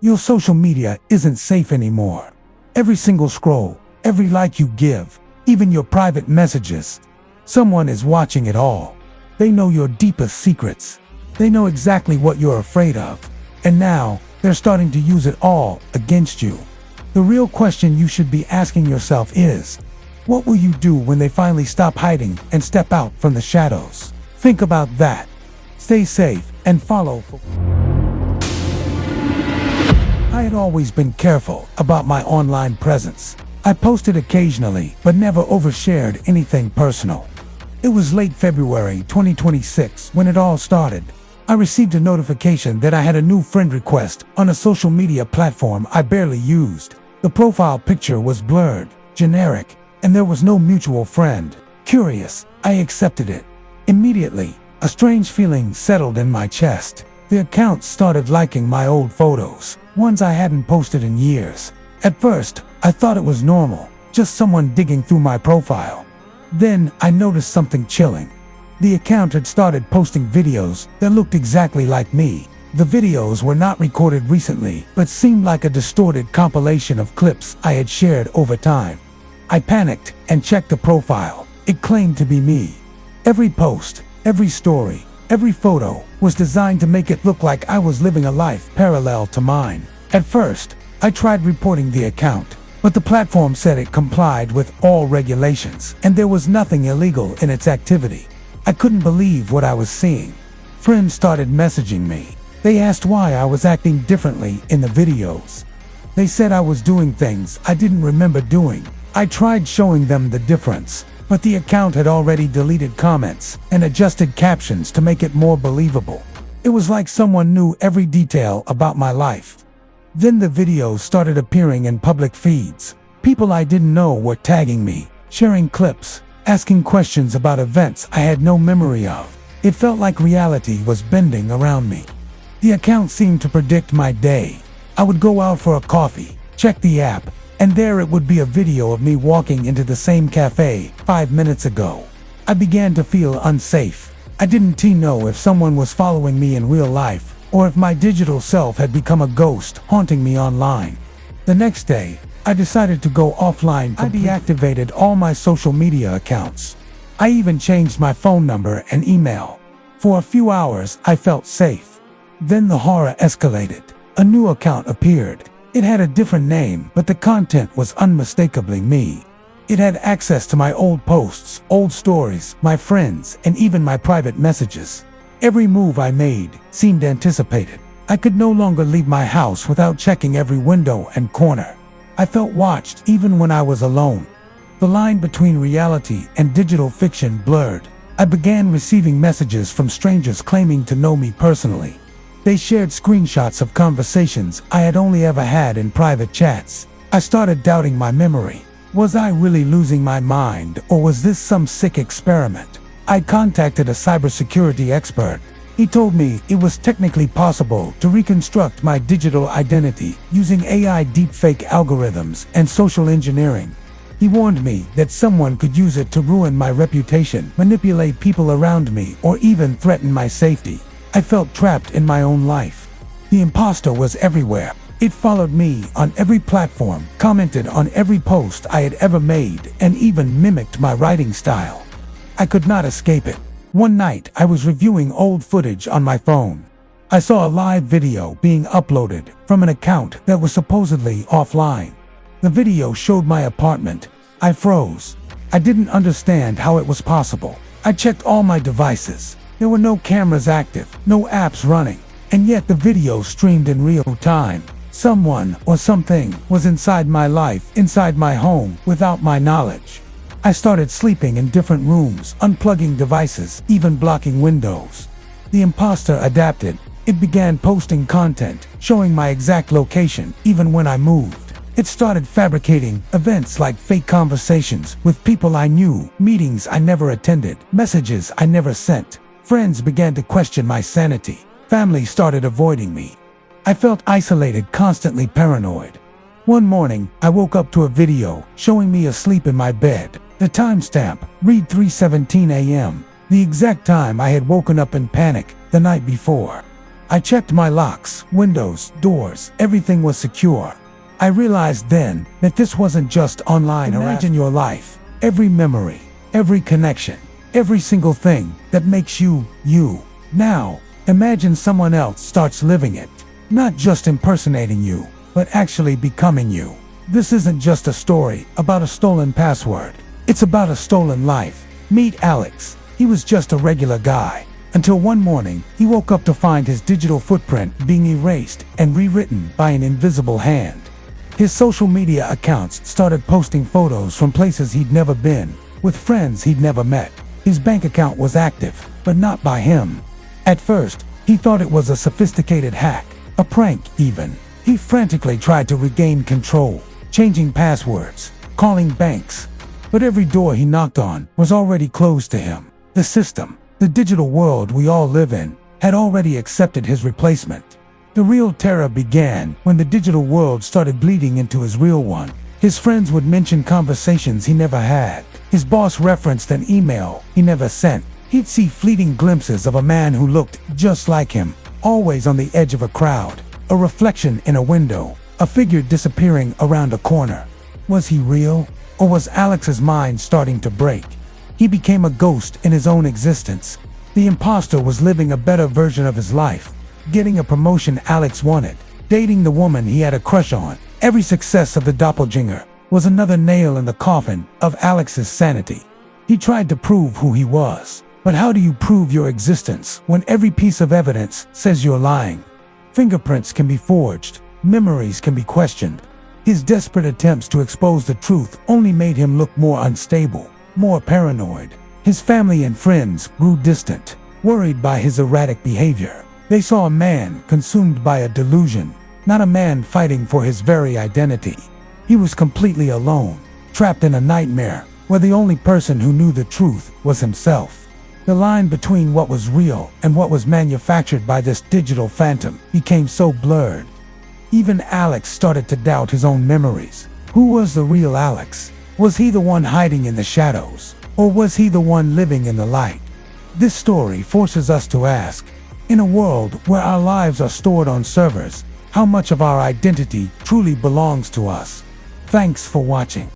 Your social media isn't safe anymore. Every single scroll, every like you give, even your private messages, someone is watching it all. They know your deepest secrets. They know exactly what you're afraid of. And now, they're starting to use it all against you. The real question you should be asking yourself is, what will you do when they finally stop hiding and step out from the shadows? Think about that. Stay safe and follow. I had always been careful about my online presence. I posted occasionally, but never overshared anything personal. It was late February 2026 when it all started. I received a notification that I had a new friend request on a social media platform I barely used. The profile picture was blurred, generic, and there was no mutual friend. Curious, I accepted it. Immediately, a strange feeling settled in my chest. The account started liking my old photos, ones I hadn't posted in years. At first, I thought it was normal, just someone digging through my profile. Then, I noticed something chilling. The account had started posting videos that looked exactly like me. The videos were not recorded recently, but seemed like a distorted compilation of clips I had shared over time. I panicked and checked the profile. It claimed to be me. Every post, every story, every photo was designed to make it look like I was living a life parallel to mine. At first, I tried reporting the account, but the platform said it complied with all regulations, and there was nothing illegal in its activity. I couldn't believe what I was seeing. Friends started messaging me. They asked why I was acting differently in the videos. They said I was doing things I didn't remember doing. I tried showing them the difference, but the account had already deleted comments and adjusted captions to make it more believable. It was like someone knew every detail about my life. Then the videos started appearing in public feeds. People I didn't know were tagging me, sharing clips, asking questions about events I had no memory of. It felt like reality was bending around me. The account seemed to predict my day. I would go out for a coffee, check the app, and there it would be a video of me walking into the same cafe 5 minutes ago. I began to feel unsafe. I didn't know if someone was following me in real life, or if my digital self had become a ghost haunting me online. The next day, I decided to go offline. I deactivated all my social media accounts. I even changed my phone number and email. For a few hours, I felt safe. Then the horror escalated. A new account appeared. It had a different name, but the content was unmistakably me. It had access to my old posts, old stories, my friends, and even my private messages. Every move I made seemed anticipated. I could no longer leave my house without checking every window and corner. I felt watched even when I was alone. The line between reality and digital fiction blurred. I began receiving messages from strangers claiming to know me personally. They shared screenshots of conversations I had only ever had in private chats. I started doubting my memory. Was I really losing my mind, or was this some sick experiment? I contacted a cybersecurity expert. He told me it was technically possible to reconstruct my digital identity using AI deepfake algorithms and social engineering. He warned me that someone could use it to ruin my reputation, manipulate people around me, or even threaten my safety. I felt trapped in my own life. The imposter was everywhere. It followed me on every platform, commented on every post I had ever made, and even mimicked my writing style. I could not escape it. One night, I was reviewing old footage on my phone. I saw a live video being uploaded from an account that was supposedly offline. The video showed my apartment. I froze. I didn't understand how it was possible. I checked all my devices. There were no cameras active, no apps running, and yet the video streamed in real time. Someone or something was inside my life, inside my home, without my knowledge. I started sleeping in different rooms, unplugging devices, even blocking windows. The imposter adapted. It began posting content, showing my exact location, even when I moved. It started fabricating events like fake conversations with people I knew, meetings I never attended, messages I never sent. Friends began to question my sanity. Family started avoiding me. I felt isolated, constantly paranoid. One morning, I woke up to a video showing me asleep in my bed. The timestamp read 3:17 a.m., the exact time I had woken up in panic the night before. I checked my locks, windows, doors, everything was secure. I realized then that this wasn't just online harassment. Imagine your life, every memory, every connection, every single thing that makes you, you. Now, imagine someone else starts living it, not just impersonating you, but actually becoming you. This isn't just a story about a stolen password. It's about a stolen life. Meet Alex. He was just a regular guy. Until one morning, he woke up to find his digital footprint being erased and rewritten by an invisible hand. His social media accounts started posting photos from places he'd never been, with friends he'd never met. His bank account was active, but not by him. At first, he thought it was a sophisticated hack, a prank even. He frantically tried to regain control, changing passwords, calling banks. But every door he knocked on was already closed to him. The system, the digital world we all live in, had already accepted his replacement. The real terror began when the digital world started bleeding into his real one. His friends would mention conversations he never had. His boss referenced an email he never sent. He'd see fleeting glimpses of a man who looked just like him, always on the edge of a crowd, a reflection in a window, a figure disappearing around a corner. Was he real? Or was Alex's mind starting to break? He became a ghost in his own existence. The imposter was living a better version of his life, getting a promotion Alex wanted, dating the woman he had a crush on. Every success of the doppelganger was another nail in the coffin of Alex's sanity. He tried to prove who he was. But how do you prove your existence when every piece of evidence says you're lying? Fingerprints can be forged, memories can be questioned. His desperate attempts to expose the truth only made him look more unstable, more paranoid. His family and friends grew distant, worried by his erratic behavior. They saw a man consumed by a delusion, not a man fighting for his very identity. He was completely alone, trapped in a nightmare where the only person who knew the truth was himself. The line between what was real and what was manufactured by this digital phantom became so blurred. Even Alex started to doubt his own memories. Who was the real Alex? Was he the one hiding in the shadows? Or was he the one living in the light? This story forces us to ask, in a world where our lives are stored on servers, how much of our identity truly belongs to us? Thanks for watching.